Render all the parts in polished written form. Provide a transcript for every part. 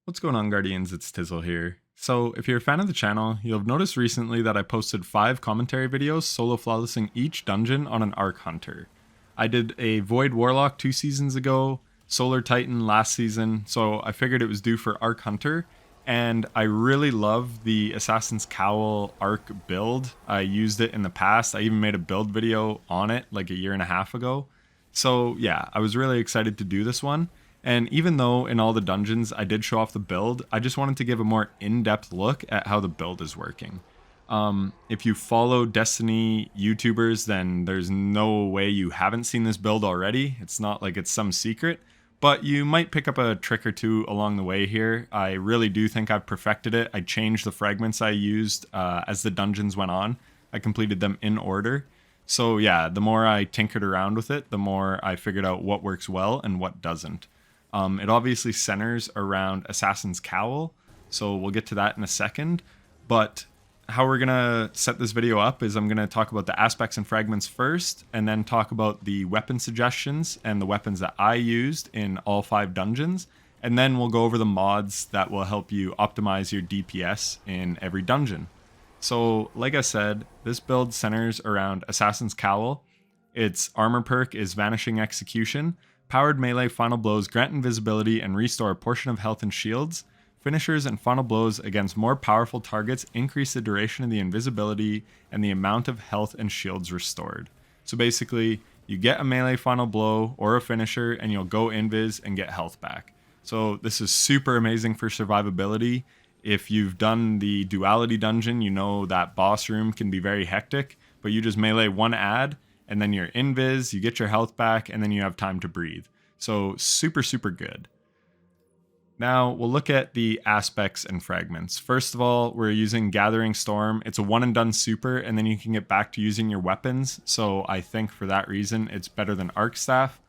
What's going on, Guardians? It's Tizzle here. So, if you're a fan of the channel, you'll have noticed recently that I posted 5 commentary videos solo flawlessing each dungeon on an Arc Hunter. I did a Void Warlock 2 seasons ago, Solar Titan last season, so I figured it was due for Arc Hunter, and I really love the Assassin's Cowl Arc build. I used it in the past, I even made a build video on it like a year and a half ago. So yeah, I was really excited to do this one. And even though in all the dungeons I did show off the build, I just wanted to give a more in-depth look at how the build is working. If you follow Destiny YouTubers, then there's no way you haven't seen this build already. It's not like it's some secret, but you might pick up a trick or two along the way here. I really do think I've perfected it. I changed the fragments I used as the dungeons went on. I completed them in order. So yeah, the more I tinkered around with it, the more I figured out what works well and what doesn't. It obviously centers around Assassin's Cowl, so we'll get to that in a second. But how we're going to set this video up is I'm going to talk about the aspects and fragments first, and then talk about the weapon suggestions and the weapons that I used in all 5 dungeons. And then we'll go over the mods that will help you optimize your DPS in every dungeon. So, like I said, this build centers around Assassin's Cowl. Its armor perk is Vanishing Execution. Powered melee final blows grant invisibility and restore a portion of health and shields. Finishers and final blows against more powerful targets increase the duration of the invisibility and the amount of health and shields restored. So basically, you get a melee final blow or a finisher and you'll go invis and get health back. So this is super amazing for survivability. If you've done the duality dungeon, you know that boss room can be very hectic, but you just melee one ad and then you're invis, you get your health back, and then you have time to breathe. So super, super good. Now we'll look at the aspects and fragments. First of all, we're using Gathering Storm. It's a one and done super, and then you can get back to using your weapons. So I think for that reason, it's better than Arc Staff.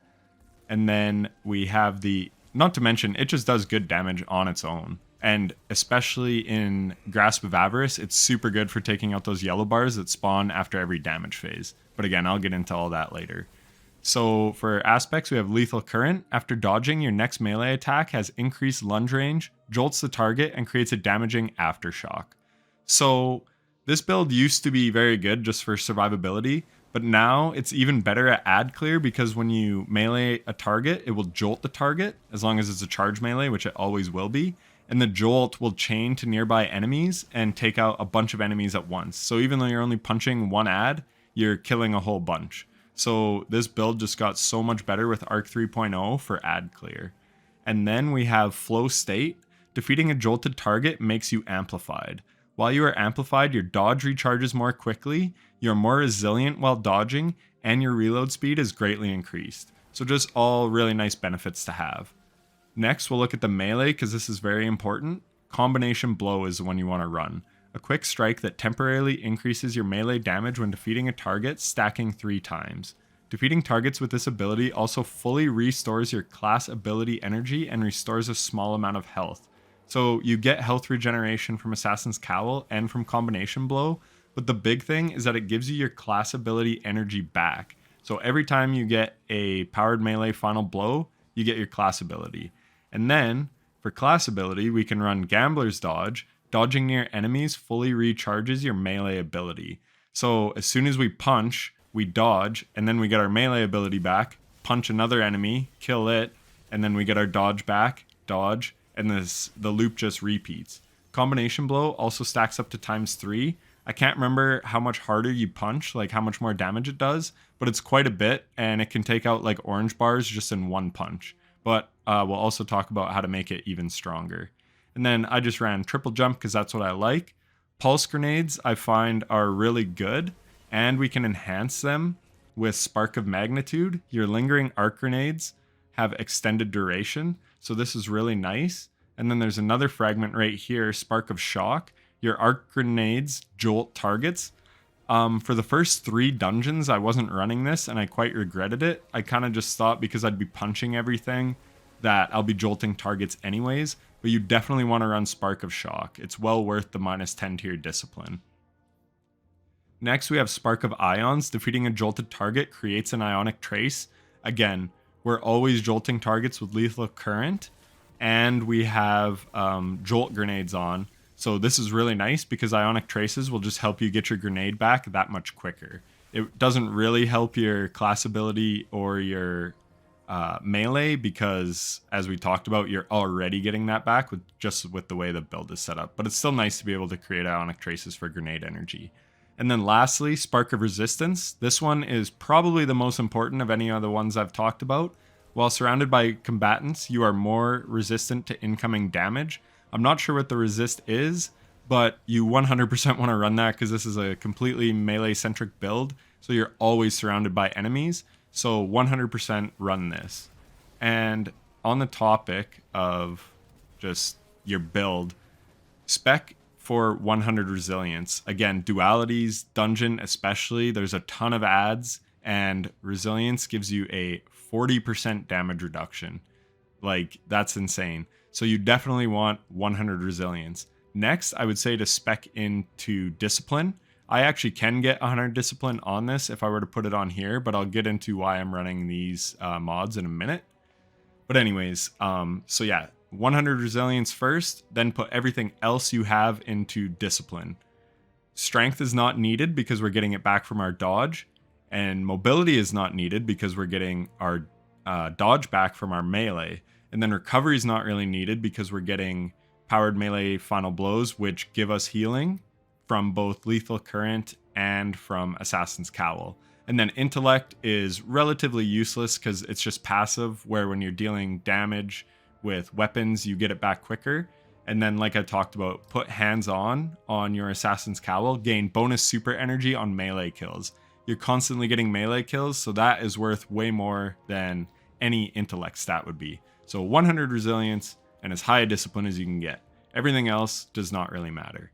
And then we have the, not to mention, it just does good damage on its own. And especially in Grasp of Avarice, it's super good for taking out those yellow bars that spawn after every damage phase. But again, I'll get into all that later. So for aspects, we have Lethal Current. After dodging, your next melee attack has increased lunge range, jolts the target, and creates a damaging aftershock. So this build used to be very good just for survivability, but now it's even better at ad clear because when you melee a target, it will jolt the target as long as it's a charge melee, which it always will be. And the jolt will chain to nearby enemies and take out a bunch of enemies at once. So even though you're only punching one ad, you're killing a whole bunch. So this build just got so much better with Arc 3.0 for ad clear. And then we have Flow State. Defeating a jolted target makes you amplified. While you are amplified, your dodge recharges more quickly, you're more resilient while dodging, and your reload speed is greatly increased. So just all really nice benefits to have. Next, we'll look at the melee because this is very important. Combination Blow is the one you want to run. A quick strike that temporarily increases your melee damage when defeating a target, stacking 3 times. Defeating targets with this ability also fully restores your class ability energy and restores a small amount of health. So you get health regeneration from Assassin's Cowl and from Combination Blow, but the big thing is that it gives you your class ability energy back. So every time you get a powered melee final blow, you get your class ability. And then, for class ability, we can run Gambler's Dodge. Dodging near enemies fully recharges your melee ability. So as soon as we punch, we dodge, and then we get our melee ability back, punch another enemy, kill it, and then we get our dodge back, dodge, and the loop just repeats. Combination Blow also stacks up to ×3. I can't remember how much harder you punch, like how much more damage it does, but it's quite a bit, and it can take out like orange bars just in one punch. But we'll also talk about how to make it even stronger. And then I just ran Triple Jump because that's what I like. Pulse Grenades I find are really good, and we can enhance them with Spark of Magnitude. Your Lingering Arc Grenades have extended duration, so this is really nice. And then there's another fragment right here, Spark of Shock. Your Arc Grenades jolt targets. For the first 3 dungeons, I wasn't running this, and I quite regretted it. I kind of just thought because I'd be punching everything that I'll be jolting targets anyways, but you definitely want to run Spark of Shock. It's well worth the -10 to your discipline. Next, we have Spark of Ions. Defeating a jolted target creates an ionic trace. Again, we're always jolting targets with Lethal Current, and we have jolt grenades on. So this is really nice because ionic traces will just help you get your grenade back that much quicker. It doesn't really help your class ability or your melee because, as we talked about, you're already getting that back with the way the build is set up. But it's still nice to be able to create ionic traces for grenade energy. And then lastly, Spark of Resistance. This one is probably the most important of any of the ones I've talked about. While surrounded by combatants, you are more resistant to incoming damage. I'm not sure what the resist is, but you 100% want to run that because this is a completely melee-centric build, so you're always surrounded by enemies. So 100% run this. And on the topic of just your build, spec for 100 resilience. Again, dualities, dungeon especially, there's a ton of ads, and resilience gives you a 40% damage reduction. Like, that's insane. So you definitely want 100 resilience. Next, I would say to spec into discipline. I actually can get 100 discipline on this if I were to put it on here, but I'll get into why I'm running these mods in a minute. But anyways, so yeah, 100 resilience first, then put everything else you have into discipline. Strength is not needed because we're getting it back from our dodge, and mobility is not needed because we're getting our dodge back from our melee. And then recovery is not really needed because we're getting powered melee final blows, which give us healing from both lethal current and from assassin's cowl. And then intellect is relatively useless because it's just passive, where when you're dealing damage with weapons, you get it back quicker. And then, like I talked about, put hands on your assassin's cowl, gain bonus super energy on melee kills. You're constantly getting melee kills, so that is worth way more than any intellect stat would be. So 100 resilience and as high a discipline as you can get. Everything else does not really matter.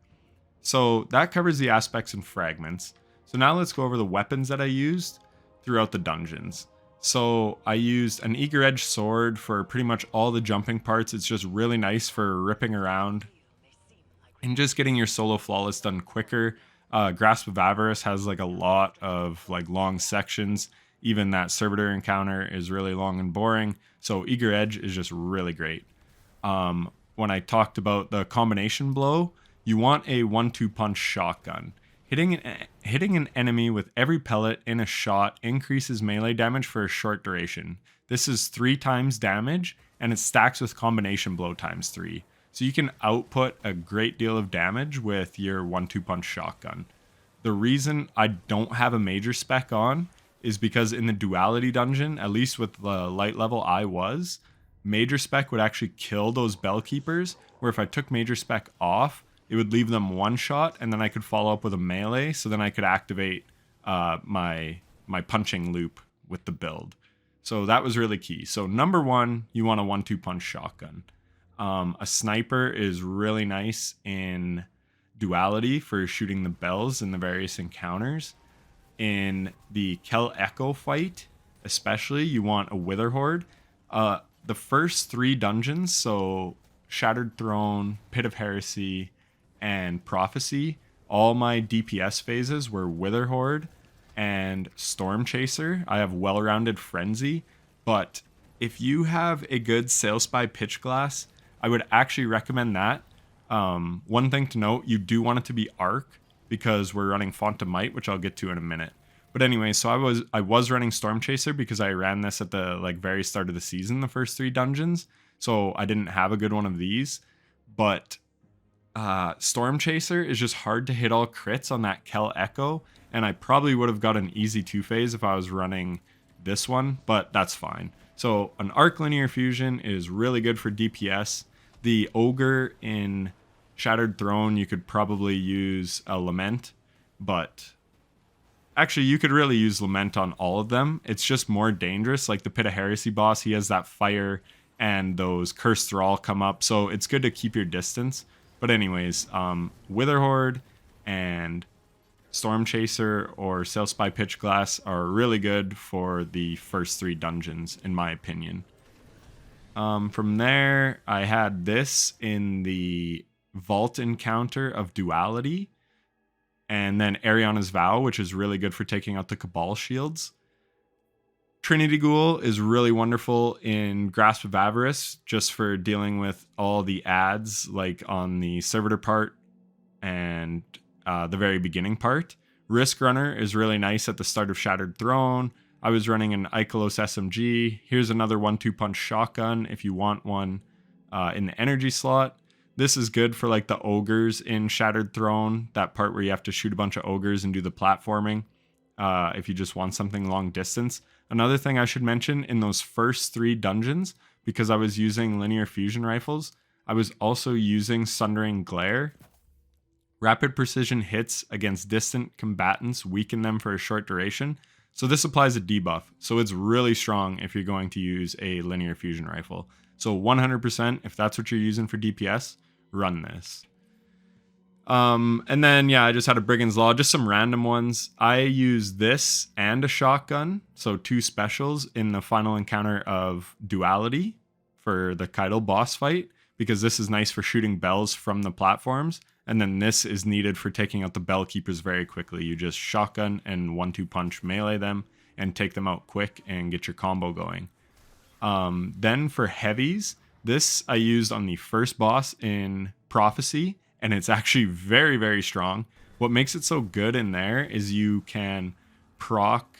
So that covers the aspects and fragments. So now let's go over the weapons that I used throughout the dungeons. So I used an eager edge sword for pretty much all the jumping parts. It's just really nice for ripping around and just getting your solo flawless done quicker. Grasp of Avarice has like a lot of like long sections. Even that servitor encounter is really long and boring. So eager edge is just really great. When I talked about the combination blow, you want a 1-2 punch shotgun. Hitting an enemy with every pellet in a shot increases melee damage for a short duration. This is 3 times damage, and it stacks with combination blow times 3. So you can output a great deal of damage with your 1-2 punch shotgun. The reason I don't have a major spec on is because in the duality dungeon, at least with the light level I was, major spec would actually kill those bell keepers, where if I took major spec off, it would leave them one shot, and then I could follow up with a melee, so then I could activate my punching loop with the build. So that was really key. So number 1, you want a 1-2 punch shotgun. A sniper is really nice in duality for shooting the bells in the various encounters. In the Kel Echo fight, especially, you want a Wither Horde. The first 3 dungeons, so Shattered Throne, Pit of Heresy, and Prophecy, all my DPS phases were Wither Horde and Storm Chaser. I have well-rounded Frenzy, but if you have a good Sail Spy Pitch Glass, I would actually recommend that. One thing to note, you do want it to be Arc because we're running Font of Might, which I'll get to in a minute. But anyway, so I was running Storm Chaser because I ran this at the very start of the season, the first 3 dungeons. So I didn't have a good one of these, but Storm Chaser is just hard to hit all crits on that Kel Echo, and I probably would have got an easy 2-phase if I was running this one, but that's fine. So an Arc Linear Fusion is really good for DPS. The Ogre in Shattered Throne, you could probably use a Lament, but actually you could really use Lament on all of them. It's just more dangerous. Like the Pit of Heresy boss, he has that fire and those Cursed Thrall come up, so it's good to keep your distance. But anyways, Wither Horde and Storm Chaser or Sail Spy Pitch Glass are really good for the first 3 dungeons, in my opinion. From there, I had this in the Vault encounter of Duality, and then Ariana's Vow, which is really good for taking out the Cabal shields. Trinity Ghoul is really wonderful in Grasp of Avarice, just for dealing with all the ads, like on the servitor part and the very beginning part. Risk Runner is really nice at the start of Shattered Throne. I was running an Ikelos SMG. Here's another 1-2 punch shotgun if you want one in the energy slot. This is good for like the ogres in Shattered Throne, that part where you have to shoot a bunch of ogres and do the platforming if you just want something long distance. Another thing I should mention, in those first 3 dungeons, because I was using linear fusion rifles, I was also using Sundering Glare. Rapid precision hits against distant combatants weaken them for a short duration. So this applies a debuff. So it's really strong if you're going to use a linear fusion rifle. So 100%, if that's what you're using for DPS, run this. And then, yeah, I just had a Brigand's Law, just some random ones. I used this and a shotgun, so 2 specials in the final encounter of Duality for the Kaido boss fight, because this is nice for shooting bells from the platforms, and then this is needed for taking out the bell keepers very quickly. You just shotgun and 1-2 punch melee them and take them out quick and get your combo going. Then for heavies, this I used on the first boss in Prophecy, and it's actually very, very strong. What makes it so good in there is you can proc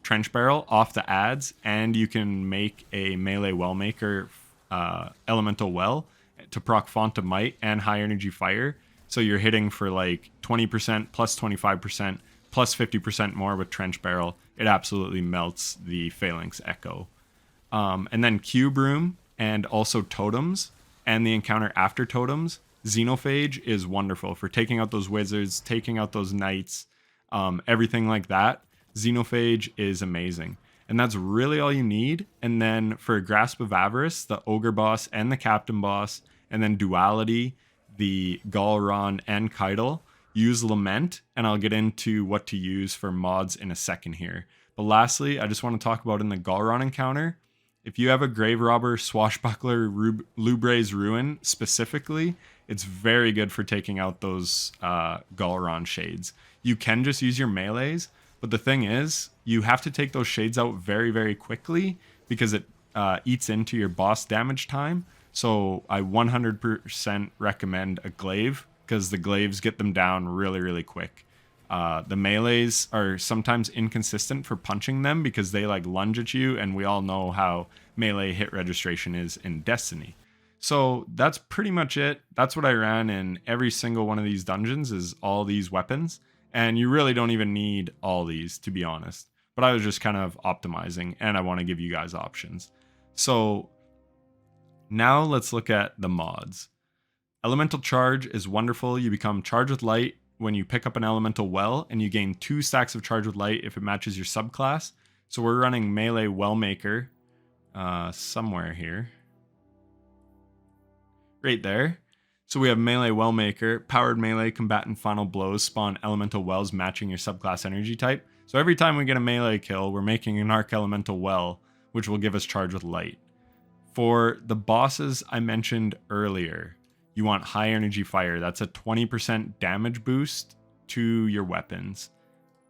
Trench Barrel off the ads, and you can make a melee Wellmaker Elemental Well to proc Font of Might and High Energy Fire. So you're hitting for like 20%, plus 25%, plus 50% more with Trench Barrel. It absolutely melts the Phalanx Echo. And then Cube Room and also Totems and the encounter after Totems. Xenophage is wonderful for taking out those wizards, taking out those knights, everything like that. Xenophage is amazing. And that's really all you need. And then for Grasp of Avarice, the Ogre boss and the Captain boss, and then Duality, the Galron and Kaido, use Lament, and I'll get into what to use for mods in a second here. But lastly, I just want to talk about in the Galron encounter, if you have a Grave Robber, Swashbuckler, Lubre's Ruin specifically, it's very good for taking out those Galron shades. You can just use your melees, but the thing is, you have to take those shades out very, very quickly because it eats into your boss damage time. So I 100% recommend a glaive, because the glaives get them down really, really quick. The melees are sometimes inconsistent for punching them because they like lunge at you, and we all know how melee hit registration is in Destiny. So that's pretty much it. That's what I ran in every single one of these dungeons, is all these weapons. And you really don't even need all these, to be honest. But I was just kind of optimizing, and I want to give you guys options. So now let's look at the mods. Elemental Charge is wonderful. You become Charged with Light when you pick up an Elemental Well, and you gain 2 stacks of Charge with Light if it matches your subclass. So we're running Melee Wellmaker somewhere here. Right there. So we have Melee Wellmaker, Powered Melee Combatant Final Blows spawn Elemental Wells matching your subclass energy type. So every time we get a melee kill, we're making an Arc Elemental Well, which will give us Charge with Light. For the bosses I mentioned earlier, you want High Energy Fire. That's a 20% damage boost to your weapons.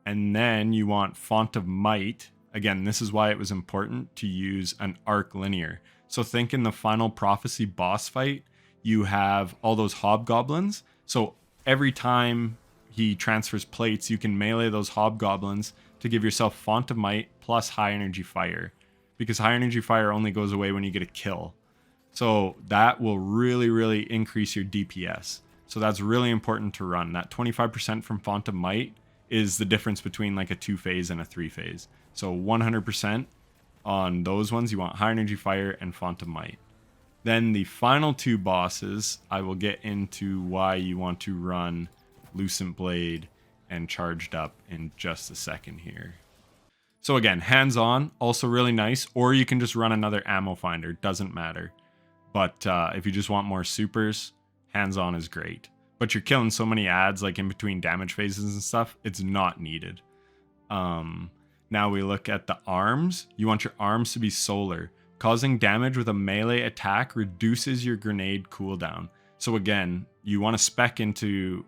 And then you want Font of Might. Again, this is why it was important to use an Arc Linear. So think in the Final Prophecy boss fight, you have all those hobgoblins. So every time he transfers plates, you can melee those hobgoblins to give yourself Font of Might plus High Energy Fire. Because High Energy Fire only goes away when you get a kill. So that will really, really increase your DPS. So that's really important to run. That 25% from Font of Might is the difference between like a 2-phase and a 3-phase. So 100% on those ones, you want High Energy Fire and Font of Might. Then the final 2 bosses, I will get into why you want to run Lucent Blade and Charged Up in just a second here. So again, hands-on, also really nice, or you can just run another ammo finder, doesn't matter. But if you just want more supers, hands-on is great. But you're killing so many ads like in between damage phases and stuff, it's not needed. Now we look at the arms. You want your arms to be solar. Causing damage with a melee attack reduces your grenade cooldown. So again, you want to spec into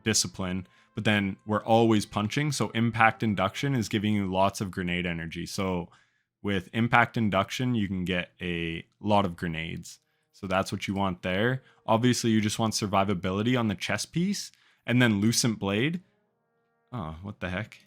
Discipline, but then we're always punching, so Impact Induction is giving you lots of grenade energy. So with impact induction, you can get a lot of grenades. So that's what you want there. Obviously, you just want survivability on the chest piece. And then Lucent Blade. Oh, what the heck?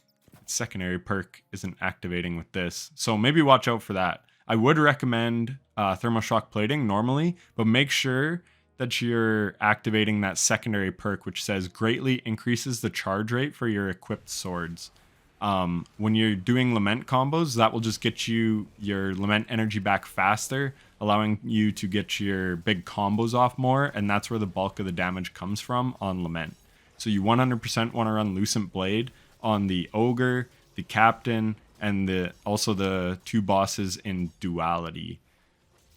Secondary perk isn't activating with this. So maybe watch out for that. I would recommend Thermal Shock Plating normally, but make sure that you're activating that secondary perk, which says greatly increases the charge rate for your equipped swords. When you're doing Lament combos, that will just get you your Lament energy back faster, allowing you to get your big combos off more, and that's where the bulk of the damage comes from on Lament. So you 100% want to run Lucent Blade on the Ogre, the Captain, and also the 2 bosses in Duality.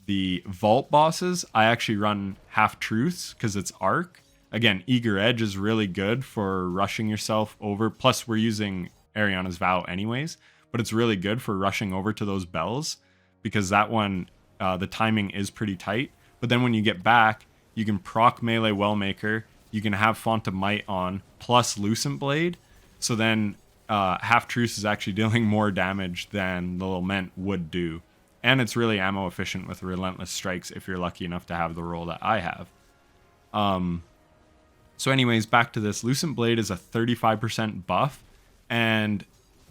The Vault bosses, I actually run Half Truths because it's Arc. Again, Eager Edge is really good for rushing yourself over. Plus, we're using Ariana's Vow anyways, but it's really good for rushing over to those bells because that one, the timing is pretty tight. But then when you get back, you can proc Melee Wellmaker, you can have Font of Might on, plus Lucent Blade. So then Half Truce is actually dealing more damage than the Lament would do. And it's really ammo efficient with Relentless Strikes if you're lucky enough to have the roll that I have. So anyways, back to this. Lucent Blade is a 35% buff. And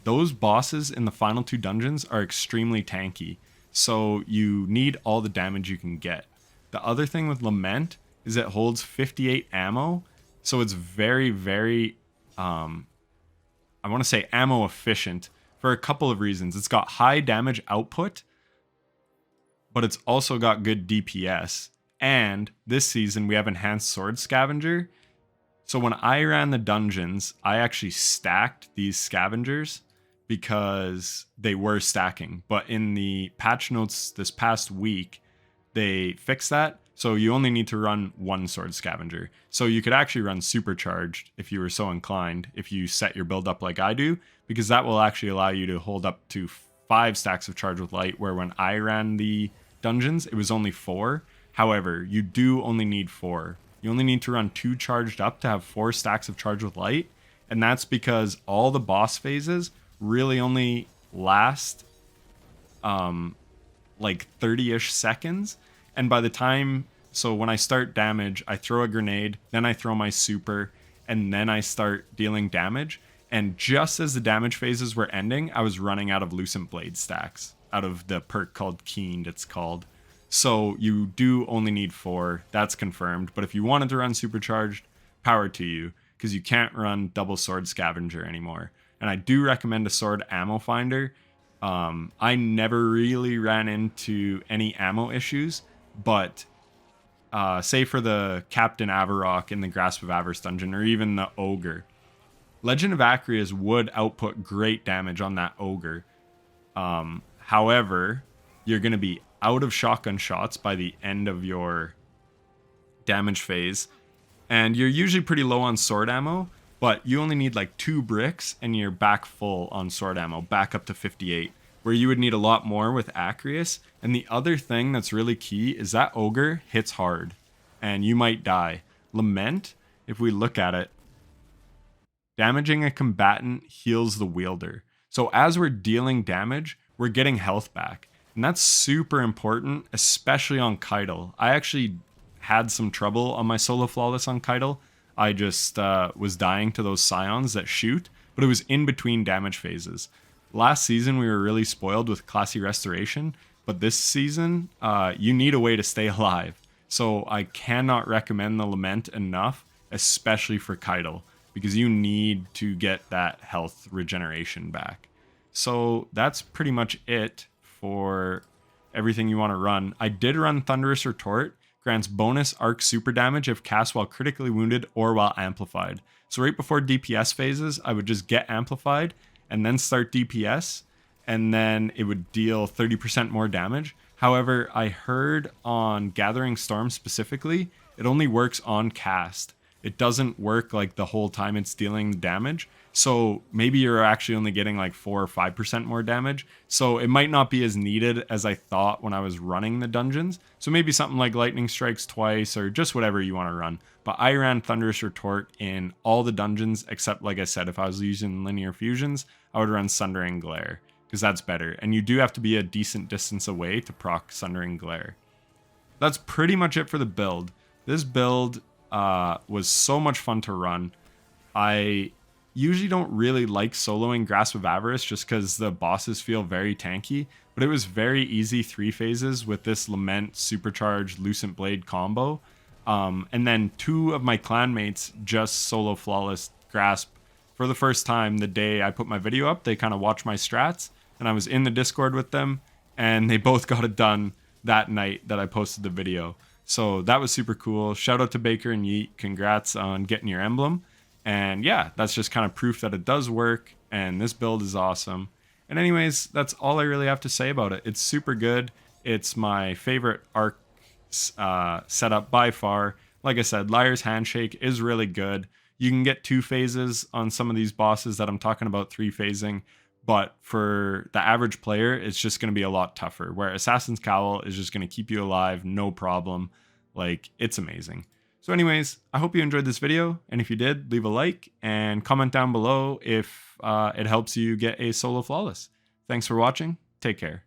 those bosses in the final 2 dungeons are extremely tanky. So you need all the damage you can get. The other thing with Lament is it holds 58 ammo. So it's very, very, I want to say ammo efficient for a couple of reasons. It's got high damage output, but it's also got good DPS. And this season we have Enhanced Sword Scavenger. So when I ran the dungeons, I actually stacked these scavengers because they were stacking. But in the patch notes this past week, they fixed that. So you only need to run 1 sword scavenger. So you could actually run supercharged if you were so inclined, if you set your build up like I do, because that will actually allow you to hold up to 5 stacks of charge with light, where when I ran the dungeons, it was only 4. However, you do only need 4. You only need to run 2 charged up to have 4 stacks of charge with light. And that's because all the boss phases really only last like 30-ish seconds. And by the time, so when I start damage, I throw a grenade, then I throw my super, and then I start dealing damage. And just as the damage phases were ending, I was running out of Lucent Blade stacks, out of the perk called Keened, it's called. So you do only need 4, that's confirmed. But if you wanted to run supercharged, power to you, because you can't run double sword scavenger anymore. And I do recommend a sword ammo finder. I never really ran into any ammo issues, but say for the Captain Avarok in the Grasp of Avarice dungeon, or even the Ogre, Legend of Acreus would output great damage on that Ogre. However, you're going to be out of shotgun shots by the end of your damage phase, and you're usually pretty low on sword ammo, but you only need like 2 bricks and you're back full on sword ammo, back up to 58, where you would need a lot more with Acreus. And the other thing that's really key is that Ogre hits hard and you might die. Lament, if we look at it, damaging a combatant heals the wielder. So as we're dealing damage, we're getting health back. And that's super important, especially on Keitel. I actually had some trouble on my solo flawless on Keitel. I just was dying to those scions that shoot, but it was in between damage phases. Last season, we were really spoiled with classy restoration, but this season, you need a way to stay alive. So I cannot recommend the Lament enough, especially for Keitel, because you need to get that health regeneration back. So that's pretty much it for everything you want to run. I did run Thunderous Retort, grants bonus arc super damage if cast while critically wounded or while amplified. So right before DPS phases, I would just get amplified and then start DPS, and then it would deal 30% more damage. However, I heard on Gathering Storm specifically, it only works on cast. It doesn't work like the whole time it's dealing damage. So maybe you're actually only getting like 4 or 5% more damage. So it might not be as needed as I thought when I was running the dungeons. So maybe something like Lightning Strikes twice or just whatever you want to run. But I ran Thunderous Retort in all the dungeons, except like I said, if I was using linear fusions, I would run Sundering Glare. because that's better. And you do have to be a decent distance away to proc Sundering Glare. That's pretty much it for the build. This build was so much fun to run. I usually don't really like soloing Grasp of Avarice just because the bosses feel very tanky, but it was very easy 3 phases with this Lament, Supercharge, Lucent Blade combo. And then 2 of my clanmates just solo Flawless Grasp for the first time the day I put my video up. They kind of watched my strats, and I was in the Discord with them, and they both got it done that night that I posted the video. So that was super cool. Shout out to Baker and Yeet. Congrats on getting your emblem. And yeah, that's just kind of proof that it does work, and this build is awesome. And anyways, that's all I really have to say about it. It's super good. It's my favorite arc setup by far. Like I said, Liar's Handshake is really good. You can get 2 phases on some of these bosses that I'm talking about 3 phasing, but for the average player, it's just going to be a lot tougher, where Assassin's Cowl is just going to keep you alive, no problem. Like, it's amazing. So anyways, I hope you enjoyed this video, and if you did, leave a like and comment down below if it helps you get a solo Flawless. Thanks for watching. Take care.